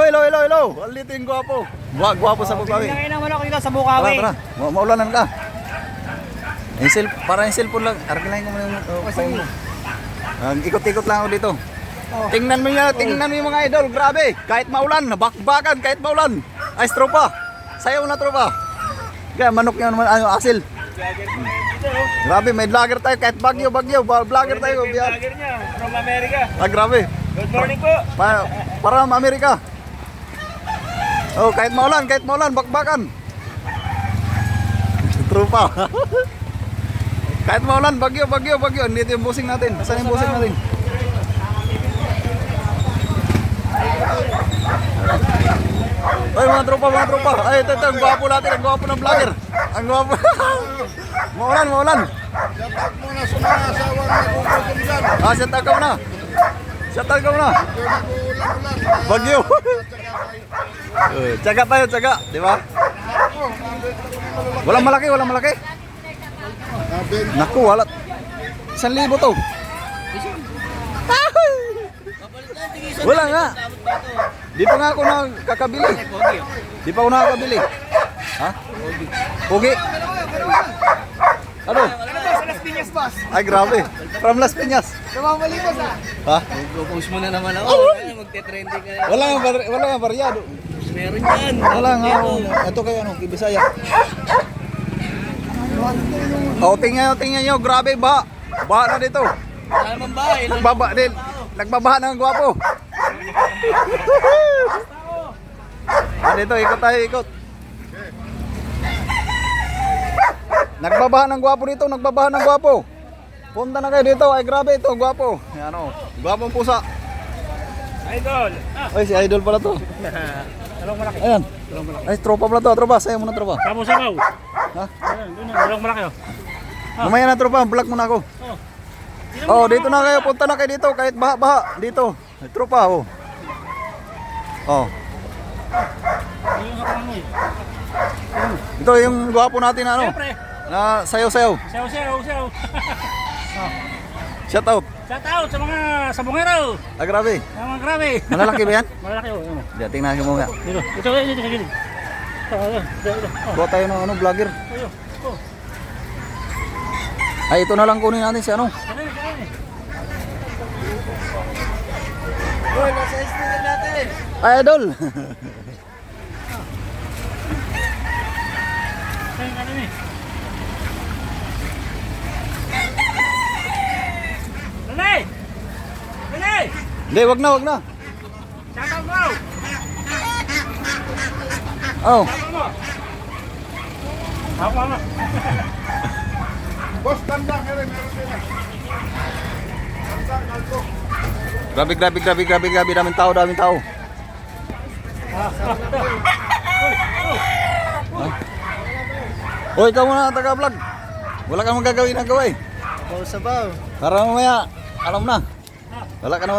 hello. Alito yung gwapo. Gwapo sa Bukawi. Tingnan naman ako dito sa Bukawi. Tara. Maulanan ka. Para yung cellphone lang. Arkilahin ko muna yung phone mo. Ikot-ikot lang ako dito. Tingnan mo yung mga idol. Grabe. Kahit maulan, bakbakan kahit maulan. Ay, tropa. Sayaw na tropa. Kaya manok yan naman, asil. Grabe, may vlogger tayo. Kahit bagyo. Vlogger tayo. Vlogger niya from America. Grabe. Good morning po. Para Amerika. Oh, kahit maulan, bakbakan. Tropa. Kahit maulan, bagyo. Dito yung busing natin. Saan yung busing natin? Ay, mga tropa. Ay, ito, ang gwapo natin. Ang gwapo ng vlogger. Ang gwapo. Maulan. Dapat mo na sa mga asawang nagugutom dyan. Shoutout ka muna. Bagyo. Tsaga tayo. Di ba? Walang malaki. Naku, wala. 1,000 to. Wala nga. Di pa nga ako nakakabili. Ha? Pogi. Ano? Sa Las Piñas, boss. Ay, grabe. From Las Piñas. Namamalimos ah. Ha? Go-post mo na naman ako. Magte-trending ka. Wala nga baryado. Meron yan. Wala nga. Ito kayo Bisaya. Oh, tingnan nyo. Grabe, baha. Baha na dito. Alam ba? Nagbabaha na ang gwapo. Dito, ikot. Nagbabaha ng gwapo. Punta na kayo dito. Ay, grabe ito, gwapo. Yan gwapong pusa. Idol. Ay, si Idol pala to. Dalawang malaki. Ayan. Ay, tropa pala to. Tropa, sayo muna tropa. Sabaw. Ha? Doon na, dalawang malaki oh. Mamaya na tropa, vlog muna ako. Oh, dito na kayo. Punta na kayo dito. Kahit baha. Dito. Ay, tropa, oh. Oh. Ito yung gwapo natin Siyempre. na sayaw-sayaw. Sayaw. Shout out. Shout out sa mga sabongero. Grabe. Sa mga grabe. Malalaki ba yan? Malaki oh. Diyan, tingnan ko muna. Dito sa gilid. Dito. Kuha tayo ng vlogger. Ay, ito na lang kunin natin si ano. Boy, nasa sticker natin. Ay, Idol. Hindi, wag na. Shout out mo. Oh. Ako. Boss, tanda ka rin. Meron sila. Grabe. Daming tao. Hoy, ikaw muna taga-vlog. Wala kang magagawin na gawin. Sabaw. Para mamaya, alam na. Wala ka naman.